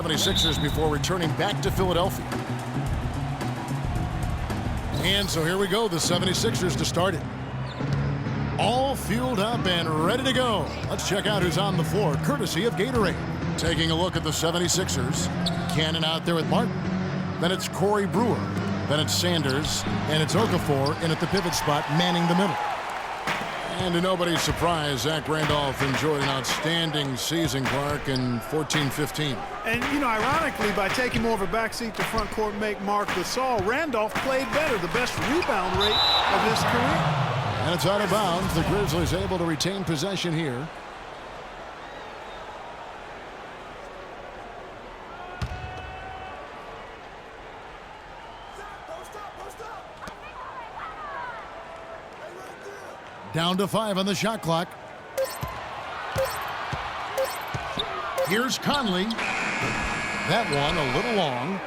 76ers before returning back to Philadelphia. And so here we go, the 76ers to start it. All fueled up and ready to go. Let's check out who's on the floor, courtesy of Gatorade. Taking a look at the 76ers. Cannon out there with Martin. Then it's Corey Brewer. Then it's Sanders. And it's Okafor in at the pivot spot, manning the middle. And to nobody's surprise, Zach Randolph enjoyed an outstanding season, Clark, in 14-15. And, you know, ironically, by taking more of a backseat to front court make Mark Gasol, Randolph played better, the best rebound rate of his career. And it's out of bounds. The Grizzlies able to retain possession here. Down to 5 on the shot clock. Here's Conley. That one a little long.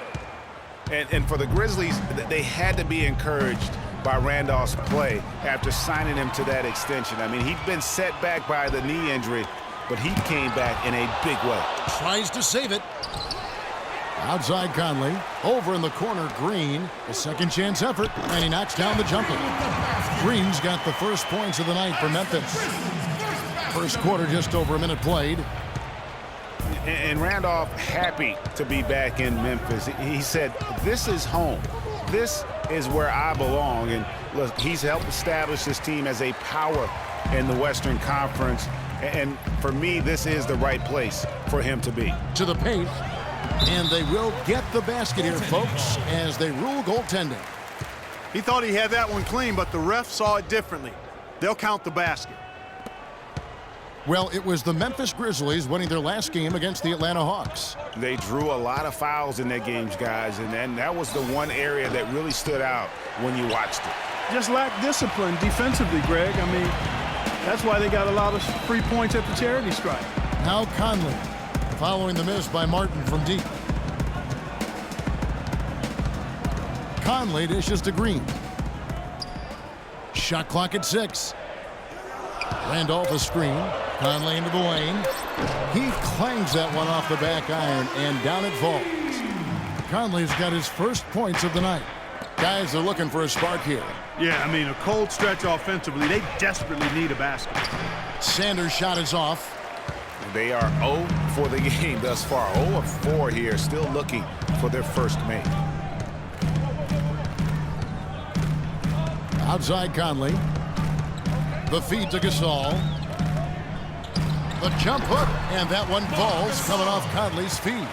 And for the Grizzlies, they had to be encouraged by Randolph's play after signing him to that extension. I mean, he'd been set back by the knee injury, but he came back in a big way. Tries to save it. Outside Conley. Over in the corner, Green. A second chance effort, and he knocks down the jumper. Green's got the first points of the night for Memphis. First quarter, just over a minute played. And Randolph happy to be back in Memphis. He said, this is home. This is where I belong. And look, he's helped establish this team as a power in the Western Conference. And for me, this is the right place for him to be. To the paint. And they will get the basket here, folks, as they rule goaltending. He thought he had that one clean, but the ref saw it differently. They'll count the basket. Well, it was the Memphis Grizzlies winning their last game against the Atlanta Hawks. They drew a lot of fouls in their games, guys, and that was the one area that really stood out when you watched it. Just lacked discipline defensively, Greg. I mean, that's why they got a lot of free points at the charity stripe. Now Conley, following the miss by Martin from deep. Conley dishes to Green. Shot clock at 6. Randolph a screen. Conley into the lane. He clangs that one off the back iron, and down it falls. Conley's got his first points of the night. Guys are looking for a spark here. Yeah, I mean, a cold stretch offensively. They desperately need a basket. Sanders' shot is off. They are 0 for the game thus far. 0 of 4 here, still looking for their first make. Outside Conley. The feed to Gasol. The jump hook, and that one falls, coming off Conley's feet.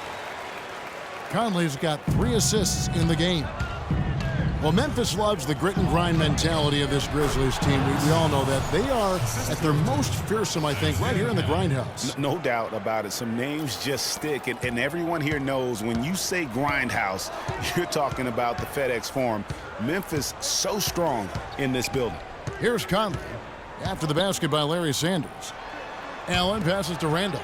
Conley's got 3 assists in the game. Well, Memphis loves the grit and grind mentality of this Grizzlies team. We all know that. They are at their most fearsome, I think, right here in the grindhouse. No doubt about it. Some names just stick, and everyone here knows when you say grindhouse, you're talking about the FedEx Forum. Memphis so strong in this building. Here's Conley. After the basket by Larry Sanders. Allen passes to Randolph.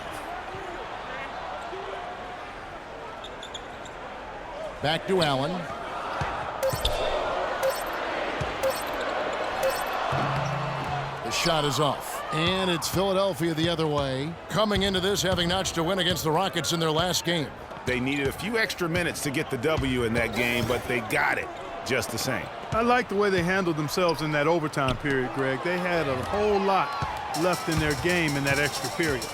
Back to Allen. The shot is off. And it's Philadelphia the other way. Coming into this having notched a win against the Rockets in their last game. They needed a few extra minutes to get the W in that game, but they got it just the same. I like the way they handled themselves in that overtime period, Greg. They had a whole lot left in their game in that extra period.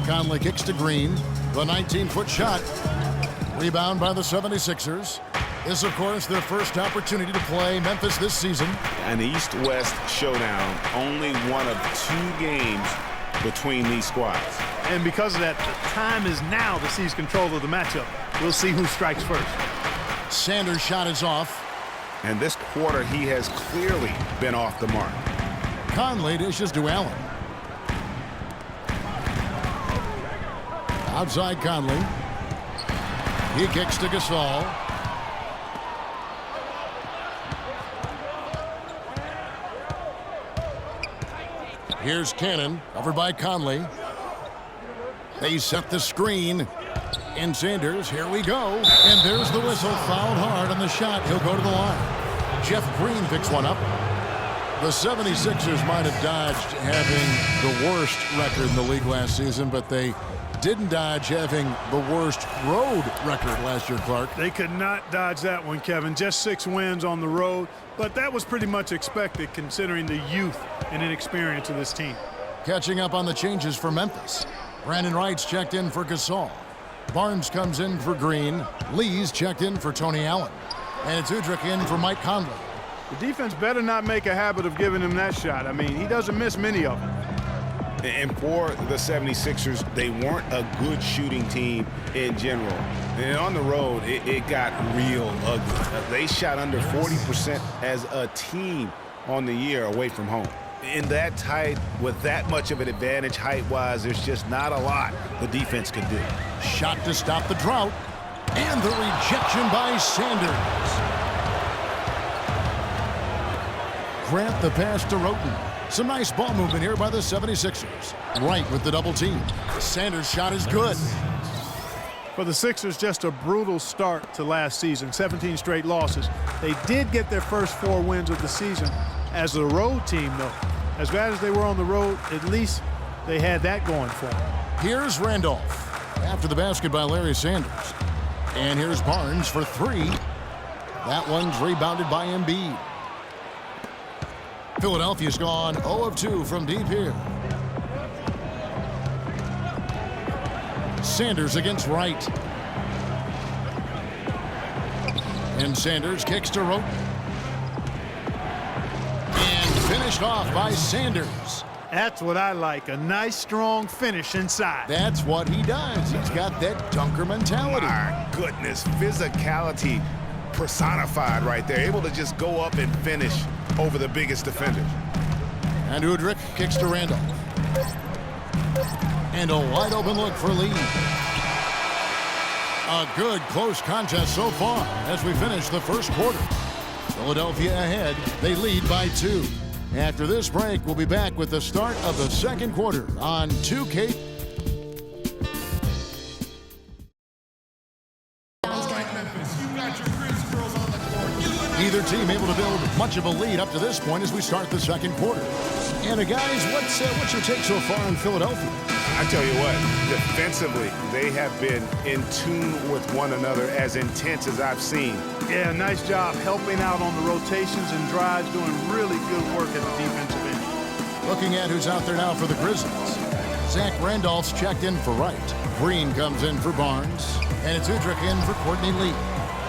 Conley kicks to Green. The 19-foot shot. Rebound by the 76ers. This, of course, their first opportunity to play Memphis this season. An East-West showdown. Only one of 2 games between these squads. And because of that, the time is now to seize control of the matchup. We'll see who strikes first. Sanders' shot is off. And this quarter, he has clearly been off the mark. Conley dishes to Allen. Outside Conley. He kicks to Gasol. Here's Cannon, covered by Conley. They set the screen. And Sanders, here we go. And there's the whistle, fouled hard on the shot. He'll go to the line. Jeff Green picks one up. The 76ers might have dodged having the worst record in the league last season, but they didn't dodge having the worst road record last year, Clark. They could not dodge that one, Kevin. Just 6 wins on the road, but that was pretty much expected considering the youth and inexperience of this team. Catching up on the changes for Memphis. Brandon Wright's checked in for Gasol. Barnes comes in for Green. Lee's checked in for Tony Allen. And it's Udrich in for Mike Conley. The defense better not make a habit of giving him that shot. I mean, he doesn't miss many of them. And for the 76ers, they weren't a good shooting team in general. And on the road, it got real ugly. They shot under 40% as a team on the year away from home. In that tight, with that much of an advantage height-wise, there's just not a lot the defense could do. Shot to stop the drought. And the rejection by Sanders. Grant the pass to Roten. Some nice ball movement here by the 76ers. Wright with the double team. Sanders' shot is good. For the Sixers, just a brutal start to last season. 17 straight losses. They did get their first 4 wins of the season as a road team, though. As bad as they were on the road, at least they had that going for them. Here's Randolph. After the basket by Larry Sanders. And here's Barnes for 3. That one's rebounded by Embiid. Philadelphia's gone 0 of 2 from deep here. Sanders against Wright. And Sanders kicks to Roten. And finished off by Sanders. That's what I like, a nice, strong finish inside. That's what he does. He's got that dunker mentality. My goodness, physicality personified right there. Able to just go up and finish over the biggest defenders. And Udrich kicks to Randolph. And a wide open look for Lee. A good close contest so far as we finish the first quarter. Philadelphia ahead. They lead by 2. After this break, we'll be back with the start of the second quarter on 2K. Either team able to build much of a lead up to this point as we start the second quarter. And guys, what's your take so far on Philadelphia? I tell you what, defensively, they have been in tune with one another as intense as I've seen. Yeah, nice job helping out on the rotations and drives, doing really good work at the defensive end. Looking at who's out there now for the Grizzlies. Zach Randolph's checked in for Wright. Green comes in for Barnes. And it's Udrich in for Courtney Lee.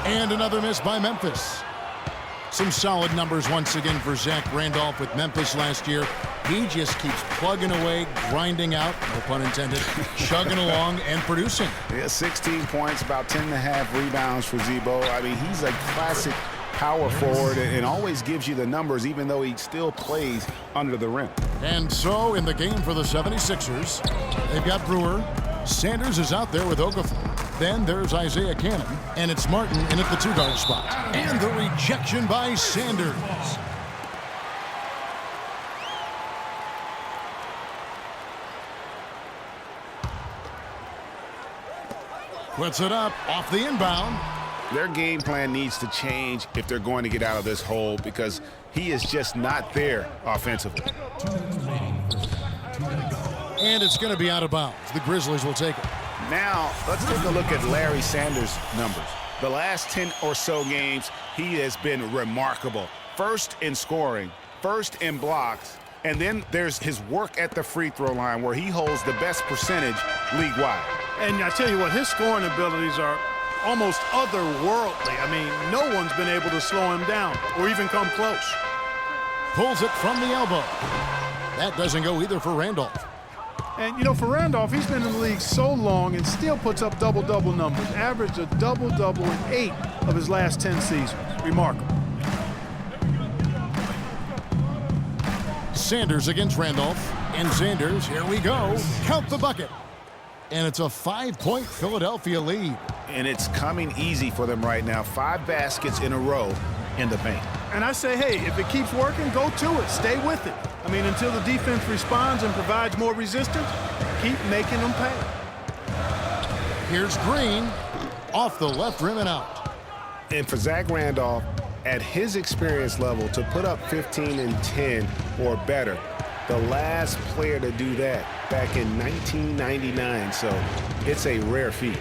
And another miss by Memphis. Some solid numbers once again for Zach Randolph with Memphis last year. He just keeps plugging away, grinding out, no pun intended, chugging along and producing. Yeah, 16 points, about 10.5 rebounds for Zebo. I mean, he's a classic power forward and always gives you the numbers even though he still plays under the rim. And so in the game for the 76ers, they've got Brewer. Sanders is out there with Okafor. Then there's Isaiah Cannon, and it's Martin in at the 2-guard spot. And the rejection by Sanders. Puts it up off the inbound. Their game plan needs to change if they're going to get out of this hole because he is just not there offensively. And it's going to be out of bounds. The Grizzlies will take it. Now, let's take a look at Larry Sanders' numbers. The last 10 or so games, he has been remarkable. First in scoring, first in blocks, and then there's his work at the free throw line where he holds the best percentage league-wide. And I tell you what, his scoring abilities are almost otherworldly. I mean, no one's been able to slow him down or even come close. Pulls it from the elbow. That doesn't go either for Randolph. And, you know, for Randolph, he's been in the league so long and still puts up double-double numbers. Averaged a double-double in 8 of his last 10 seasons. Remarkable. Sanders against Randolph. And Sanders, here we go. Count the bucket. And it's a 5-point Philadelphia lead. And it's coming easy for them right now. 5 baskets in a row in the paint. And I say, hey, if it keeps working, go to it. Stay with it. I mean, until the defense responds and provides more resistance, keep making them pay. Here's Green. Off the left rim and out. And for Zach Randolph, at his experience level, to put up 15 and 10 or better, the last player to do that back in 1999, so it's a rare feat.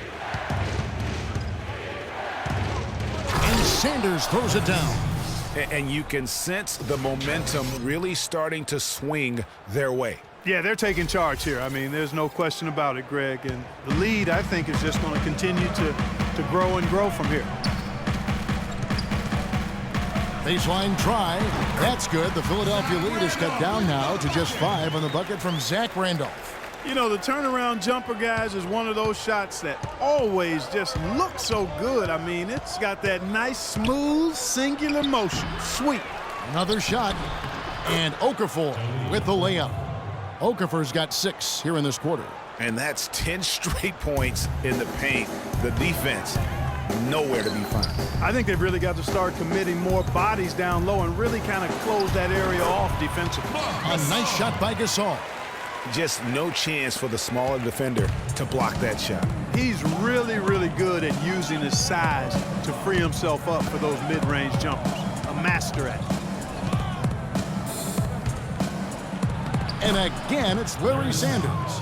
And Sanders throws it down. And you can sense the momentum really starting to swing their way. Yeah, they're taking charge here. I mean, there's no question about it, Greg. And the lead, I think, is just going to continue to grow and grow from here. Baseline try. That's good. The Philadelphia lead is cut down now to just 5 on the bucket from Zach Randolph. You know, the turnaround jumper, guys, is one of those shots that always just looks so good. I mean, it's got that nice, smooth, singular motion. Sweet. Another shot. And Okafor with the layup. Okafor's got 6 here in this quarter. And that's 10 straight points in the paint. The defense, nowhere to be found. I think they've really got to start committing more bodies down low and really kind of close that area off defensively. A nice shot by Gasol. Just no chance for the smaller defender to block that shot. He's really, really good at using his size to free himself up for those mid-range jumpers. A master at it. And again, it's Larry Sanders.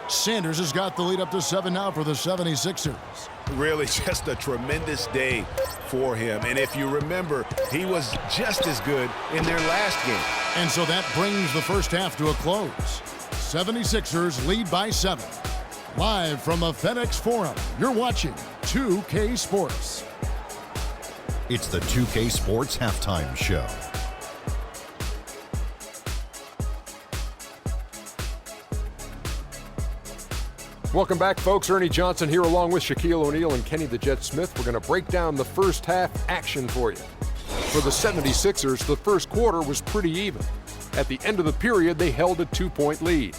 Sanders has got the lead up to 7 now for the 76ers. Really just a tremendous day for him. And if you remember, he was just as good in their last game. And so that brings the first half to a close. 76ers lead by 7. Live from a FedEx Forum, you're watching 2K Sports. It's the 2K Sports Halftime Show. Welcome back, folks. Ernie Johnson here along with Shaquille O'Neal and Kenny the Jet Smith. We're going to break down the first half action for you. For the 76ers, the first quarter was pretty even. At the end of the period, they held a 2-point lead.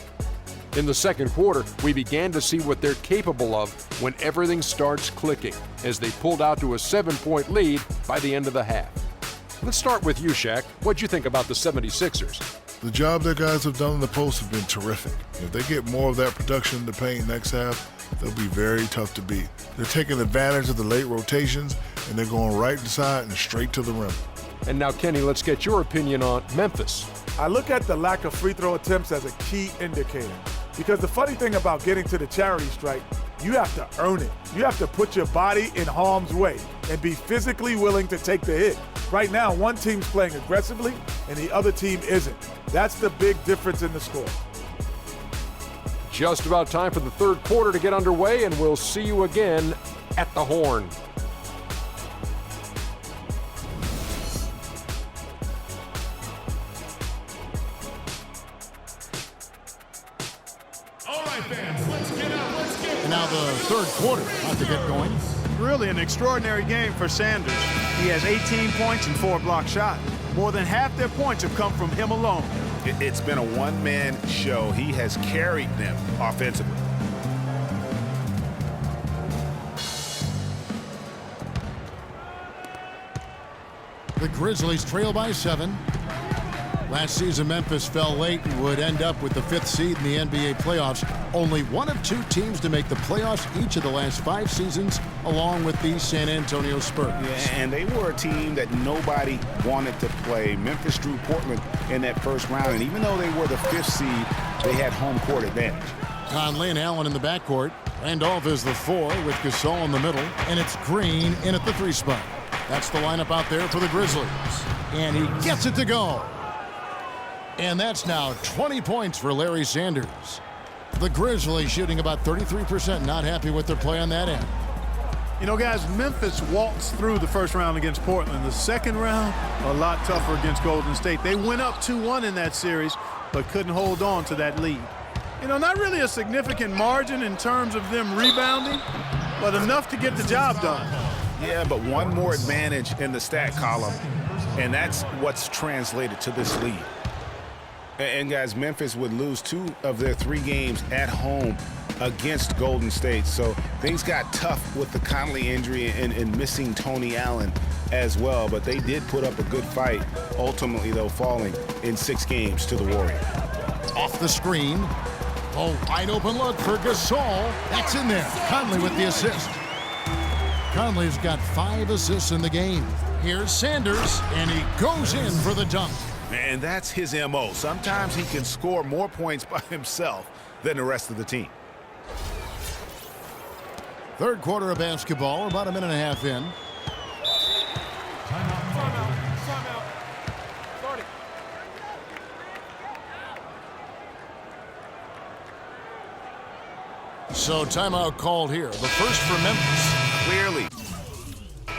In the second quarter, we began to see what they're capable of when everything starts clicking, as they pulled out to a 7-point lead by the end of the half. Let's start with you, Shaq. What'd you think about the 76ers? The job their guys have done in the post has been terrific. If they get more of that production in the paint next half, they'll be very tough to beat. They're taking advantage of the late rotations, and they're going right inside and straight to the rim. And now, Kenny, let's get your opinion on Memphis. I look at the lack of free throw attempts as a key indicator. Because the funny thing about getting to the charity stripe, you have to earn it. You have to put your body in harm's way and be physically willing to take the hit. Right now, one team's playing aggressively and the other team isn't. That's the big difference in the score. Just about time for the third quarter to get underway, and we'll see you again at the Horn. And now the third quarter about to get going. Really an extraordinary game for Sanders. He has 18 points and 4 block shots. More than half their points have come from him alone. It's been a one-man show. He has carried them offensively. The Grizzlies trail by 7. Last season, Memphis fell late and would end up with the 5th seed in the NBA playoffs. Only one of 2 teams to make the playoffs each of the last 5 seasons, along with the San Antonio Spurs. Yeah, and they were a team that nobody wanted to play. Memphis drew Portland in that first round, and even though they were the 5th seed, they had home court advantage. Conley and Allen in the backcourt. Randolph is the 4 with Gasol in the middle, and it's Green in at the 3 spot. That's the lineup out there for the Grizzlies. And he gets it to go. And that's now 20 points for Larry Sanders. The Grizzlies shooting about 33%, not happy with their play on that end. You know, guys, Memphis walks through the first round against Portland. The second round, a lot tougher against Golden State. They went up 2-1 in that series, but couldn't hold on to that lead. You know, not really a significant margin in terms of them rebounding, but enough to get the job done. Yeah, but one more advantage in the stat column, and that's what's translated to this lead. And guys, Memphis would lose 2 of their 3 games at home against Golden State. So things got tough with the Conley injury and missing Tony Allen as well. But they did put up a good fight, ultimately, though, falling in 6 games to the Warriors. Off the screen. A wide open look for Gasol. That's in there. Conley with the assist. Conley's got 5 assists in the game. Here's Sanders, and he goes in for the dunk. And that's his MO. Sometimes he can score more points by himself, than the rest of the team. Third quarter of basketball, about a minute and a half in. So timeout called here. The first for Memphis. Clearly,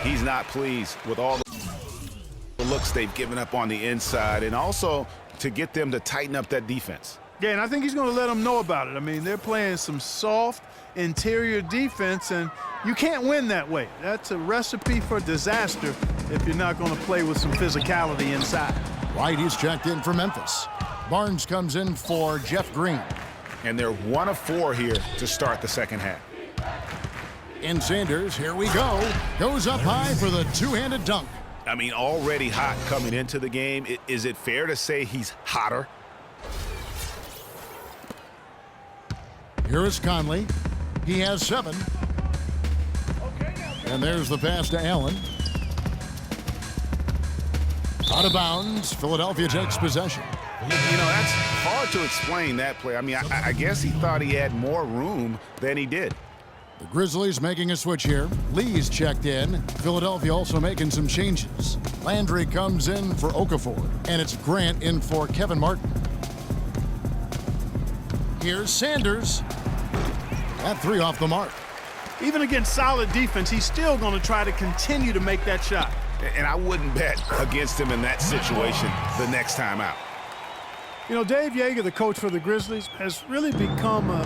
he's not pleased with all the looks they've given up on the inside, and also to get them to tighten up that defense. Yeah, and I think he's going to let them know about it. I mean, they're playing some soft interior defense, and you can't win that way. That's a recipe for disaster if you're not going to play with some physicality inside. White, he's checked in for Memphis. Barnes comes in for Jeff Green. And they're 1 of 4 here to start the second half. And Sanders, here we go. Goes up high for the two-handed dunk. I mean, already hot coming into the game. Is it fair to say he's hotter? Here is Conley. He has 7. And there's the pass to Allen. Out of bounds. Philadelphia takes possession. You know, that's hard to explain that play. I mean, I guess he thought he had more room than he did. The Grizzlies making a switch here. Lee's checked in. Philadelphia also making some changes. Landry comes in for Okafor. And it's Grant in for Kevin Martin. Here's Sanders. That 3 off the mark. Even against solid defense, he's still going to try to continue to make that shot. And I wouldn't bet against him in that situation the next time out. You know, Dave Yeager, the coach for the Grizzlies, has really become a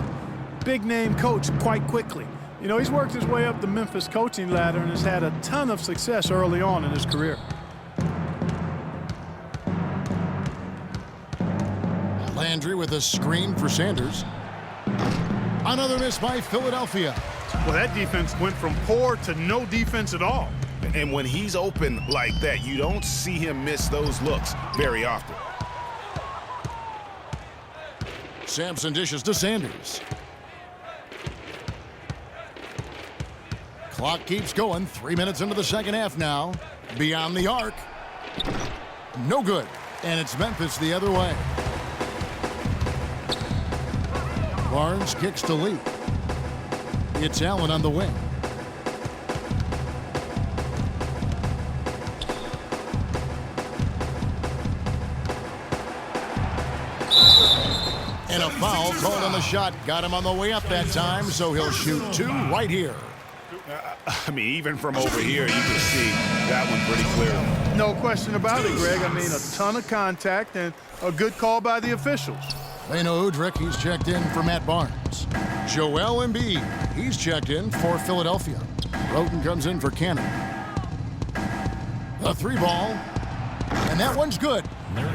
big-name coach quite quickly. You know, he's worked his way up the Memphis coaching ladder and has had a ton of success early on in his career. Landry with a screen for Sanders. Another miss by Philadelphia. Well, that defense went from poor to no defense at all. And when he's open like that, you don't see him miss those looks very often. Sampson dishes to Sanders. Clock keeps going. 3 minutes into the second half now. Beyond the arc. No good. And it's Memphis the other way. Barnes kicks to Lee. It's Allen on the wing. And a foul called on the shot. Got him on the way up that time, so he'll shoot 2 right here. I mean, even from over here, you can see that one pretty clearly. No question about it, Greg. I mean, a ton of contact and a good call by the officials. Leno Udrich, he's checked in for Matt Barnes. Joel Embiid, he's checked in for Philadelphia. Roten comes in for Cannon. The 3 ball, and that one's good.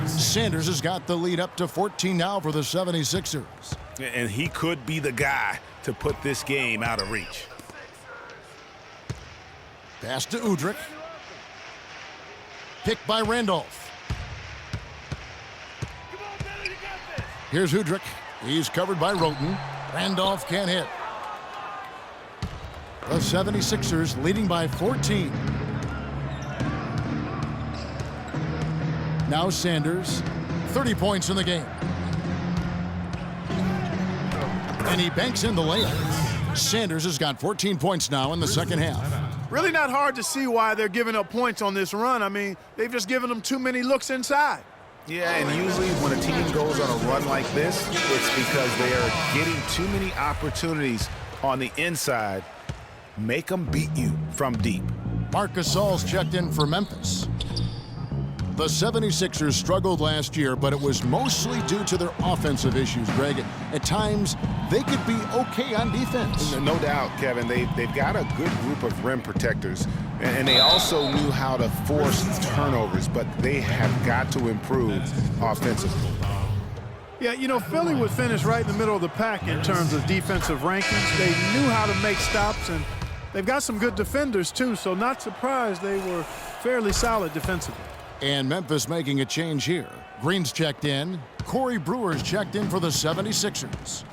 Sanders has got the lead up to 14 now for the 76ers. And he could be the guy to put this game out of reach. Pass to Udrich. Picked by Randolph. Here's Udrich. He's covered by Roten. Randolph can't hit. The 76ers leading by 14. Now Sanders, 30 points in the game. And he banks in the layup. Sanders has got 14 points now in the second half. Really not hard to see why they're giving up points on this run. I mean, they've just given them too many looks inside. Yeah, and usually when a team goes on a run like this, it's because they are getting too many opportunities on the inside. Make them beat you from deep. Marc Gasol's checked in for Memphis. The 76ers struggled last year, but it was mostly due to their offensive issues, Greg. At times, they could be okay on defense. No doubt, Kevin. They've got a good group of rim protectors, and they also knew how to force turnovers, but they have got to improve offensively. Yeah, you know, Philly would finish right in the middle of the pack in terms of defensive rankings. They knew how to make stops, and they've got some good defenders, too, so not surprised they were fairly solid defensively. And Memphis making a change here. Green's checked in. Corey Brewer's checked in for the 76ers.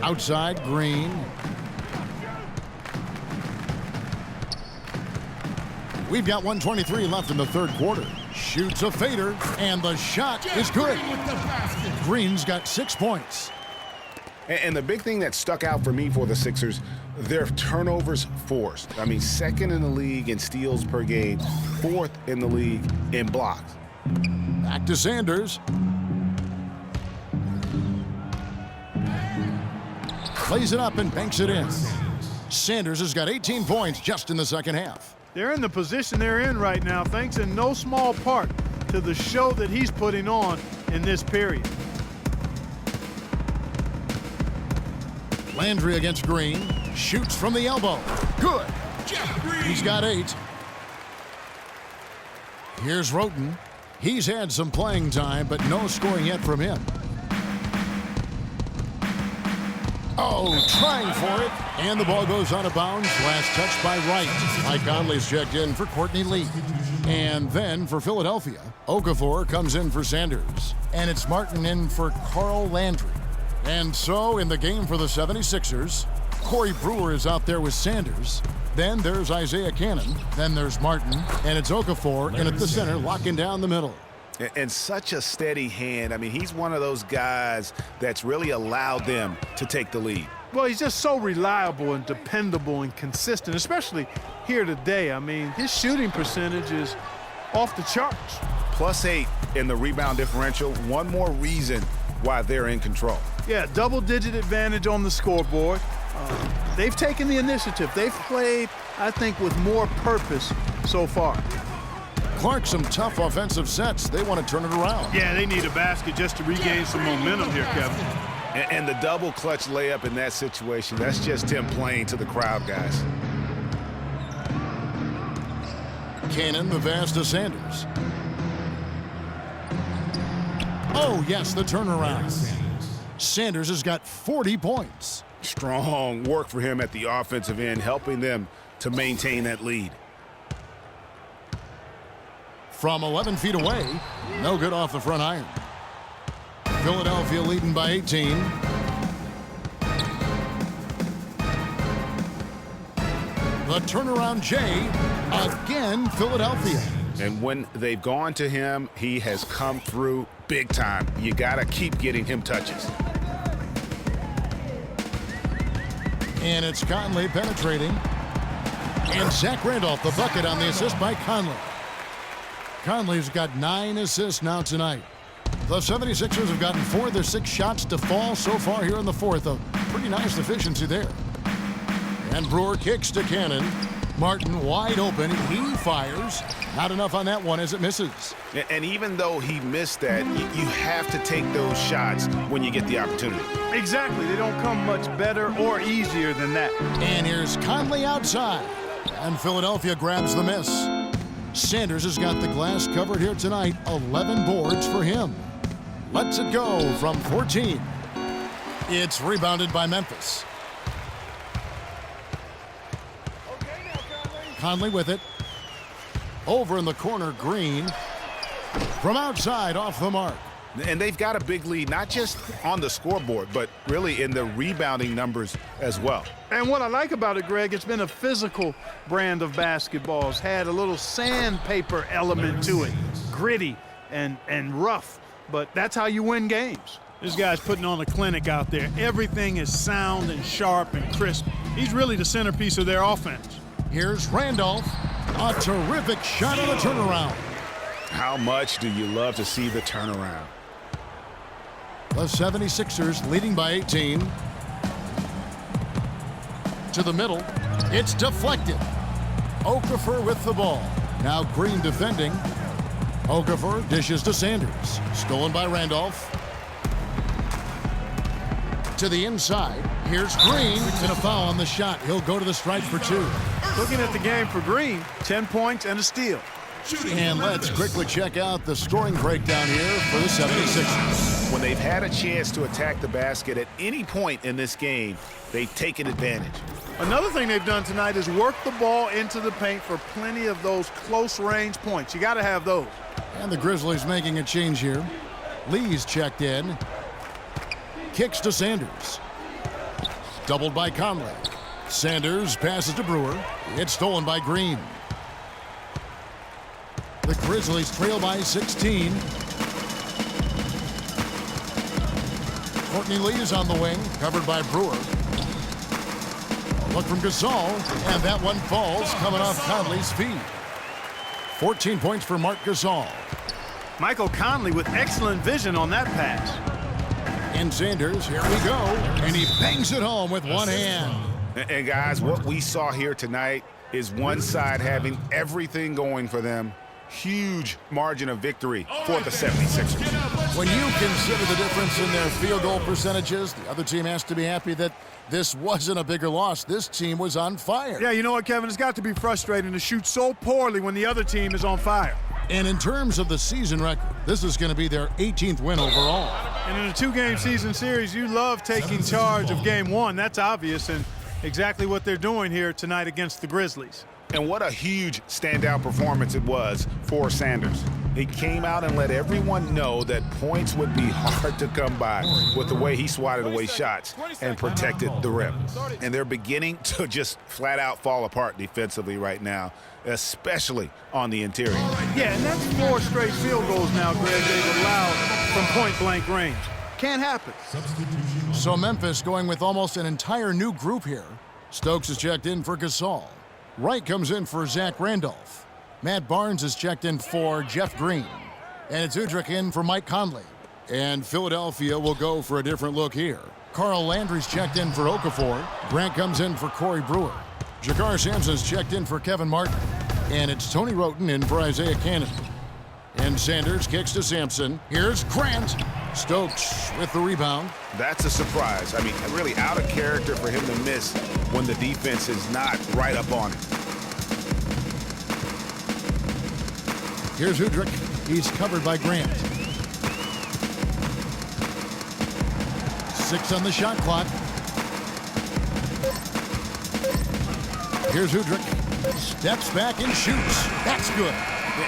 Outside, Green. We've got 1:23 left in the third quarter. Shoots a fader, and the shot is good. Green's got 6 points. And the big thing that stuck out for me for the Sixers, their turnovers forced. I mean, second in the league in steals per game, fourth in the league in blocks. Back to Sanders. Plays it up and banks it in. Sanders has got 18 points just in the second half. They're in the position they're in right now, thanks in no small part to the show that he's putting on in this period. Landry against Green. Shoots from the elbow. Good. He's got 8. Here's Roten. He's had some playing time, but no scoring yet from him. Oh, trying for it. And the ball goes out of bounds. Last touch by Wright. Mike Conley's checked in for Courtney Lee. And then for Philadelphia, Okafor comes in for Sanders. And it's Martin in for Carl Landry. And so in the game for the 76ers, Corey Brewer is out there with Sanders. Then there's Isaiah Cannon. Then there's Martin. And it's Okafor in at the center, locking down the middle. And such a steady hand. I mean, he's one of those guys that's really allowed them to take the lead. Well, he's just so reliable and dependable and consistent, especially here today. I mean, his shooting percentage is off the charts. +8 in the rebound differential. One more reason why they're in control. Yeah, double-digit advantage on the scoreboard. They've taken the initiative. They've played, I think, with more purpose so far. Clark, some tough offensive sets. They want to turn it around. Yeah, they need a basket just to regain some momentum here, Kevin. And the double clutch layup in that situation, that's just him playing to the crowd, guys. Cannon, the pass to Sanders. Oh, yes, the turnaround. Sanders has got 40 points. Strong work for him at the offensive end, helping them to maintain that lead. From 11 feet away, no good off the front iron. Philadelphia leading by 18. The turnaround Jay, again Philadelphia. And when they've gone to him, he has come through big time. You got to keep getting him touches. And it's Conley penetrating. And Zach Randolph, the bucket on the assist by Conley. Conley's got 9 assists now tonight. The 76ers have gotten 4 of their 6 shots to fall so far here in the fourth. A pretty nice efficiency there. And Brewer kicks to Cannon. Martin wide open. He fires. Not enough on that one as it misses. And even though he missed that, you have to take those shots when you get the opportunity. Exactly. They don't come much better or easier than that. And here's Conley outside. And Philadelphia grabs the miss. Sanders has got the glass covered here tonight. 11 boards for him. Lets it go from 14. It's rebounded by Memphis. Conley with it. Over in the corner, Green. From outside, off the mark. And they've got a big lead, not just on the scoreboard, but really in the rebounding numbers as well. And what I like about it, Greg, it's been a physical brand of basketball. It's had a little sandpaper element to it. Gritty and rough, but that's how you win games. This guy's putting on a clinic out there. Everything is sound and sharp and crisp. He's really the centerpiece of their offense. Here's Randolph. A terrific shot on the turnaround. How much do you love to see the turnaround? The 76ers leading by 18. To the middle. It's deflected. Okafor with the ball. Now Green defending. Okafor dishes to Sanders. Stolen by Randolph. To the inside. Here's Green. And a foul on the shot. He'll go to the stripe for 2. Looking at the game for Green, 10 points and a steal. And let's quickly check out the scoring breakdown here for the 76ers. When they've had a chance to attack the basket at any point in this game, they've taken advantage. Another thing they've done tonight is work the ball into the paint for plenty of those close-range points. You got to have those. And the Grizzlies making a change here. Lee's checked in. Kicks to Sanders. Doubled by Conley. Sanders passes to Brewer. It's stolen by Green. The Grizzlies trail by 16. Courtney Lee is on the wing, covered by Brewer. A look from Gasol, and that one falls, coming off Conley's feet. 14 points for Marc Gasol. Michael Conley with excellent vision on that pass. And Sanders, here we go, and he bangs it home with one hand. And guys, what we saw here tonight is one side having everything going for them. Huge margin of victory for the 76ers. When you consider the difference in their field goal percentages, the other team has to be happy that this wasn't a bigger loss. This team was on fire. Yeah, you know what, Kevin? It's got to be frustrating to shoot so poorly when the other team is on fire. And in terms of the season record, this is going to be their 18th win overall. And in a two-game season series, you love taking charge of game one. That's obvious, and exactly what they're doing here tonight against the Grizzlies. And what a huge standout performance it was for Sanders. He came out and let everyone know that points would be hard to come by with the way he swatted away shots and protected the rim. And they're beginning to just flat out fall apart defensively right now, especially on the interior. Yeah, and that's 4 straight field goals now, Greg, they've allowed from point-blank range. Can't happen. So Memphis going with almost an entire new group here. Stokes is checked in for Gasol. Wright comes in for Zach Randolph. Matt Barnes is checked in for Jeff Green. And it's Udrich in for Mike Conley. And Philadelphia will go for a different look here. Carl Landry's checked in for Okafor. Grant comes in for Corey Brewer. Jakar Sampson's checked in for Kevin Martin. And it's Tony Roten in for Isaiah Cannon. And Sanders kicks to Sampson. Here's Grant. Stokes with the rebound. That's a surprise. I mean, really out of character for him to miss when the defense is not right up on him. Here's Udrich. He's covered by Grant. 6 on the shot clock. Here's Udrich. Steps back and shoots. That's good.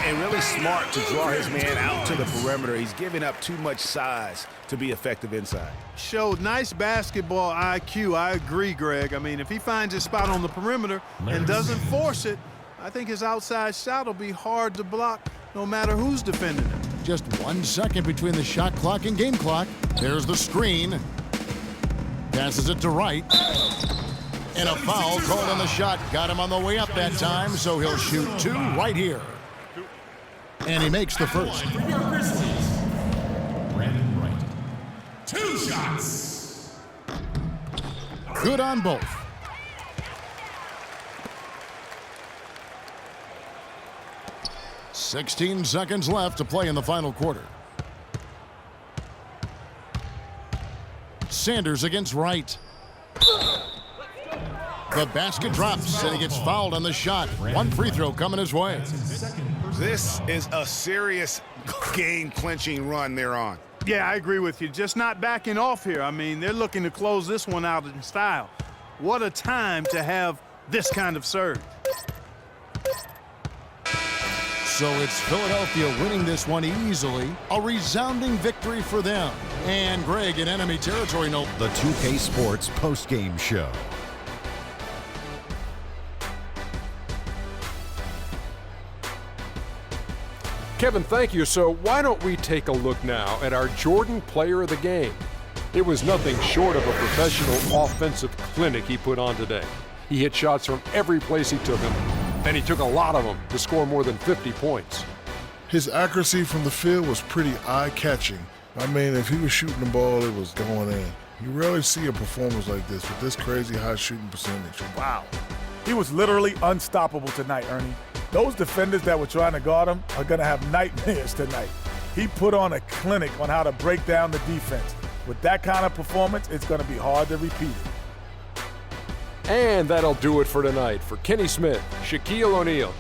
And really smart to draw his man out to the perimeter. He's giving up too much size to be effective inside. Showed nice basketball IQ. I agree, Greg. I mean, if he finds his spot on the perimeter and doesn't force it, I think his outside shot will be hard to block no matter who's defending him. Just 1 second between the shot clock and game clock. There's the screen. Passes it to Wright. And a foul called on the shot. Got him on the way up that time, so he'll shoot 2 right here. And he makes the first. Brandon Wright. 2 shots. Good on both. "16 seconds left to play in the final quarter. Sanders against Wright. The basket drops, and he gets fouled on the shot. 1 free throw coming his way. This is a serious game-clinching run they're on. Yeah, I agree with you. Just not backing off here. I mean, they're looking to close this one out in style. What a time to have this kind of surge. So it's Philadelphia winning this one easily. A resounding victory for them. And Greg, in enemy territory, no. The 2K Sports postgame show. Kevin, thank you. So why don't we take a look now at our Jordan Player of the Game? It was nothing short of a professional offensive clinic he put on today. He hit shots from every place he took them, and he took a lot of them to score more than 50 points. His accuracy from the field was pretty eye-catching. I mean, if he was shooting the ball, it was going in. You rarely see a performance like this with this crazy high shooting percentage. Wow. He was literally unstoppable tonight, Ernie. Those defenders that were trying to guard him are going to have nightmares tonight. He put on a clinic on how to break down the defense. With that kind of performance, it's going to be hard to repeat it. And that'll do it for tonight. For Kenny Smith, Shaquille O'Neal,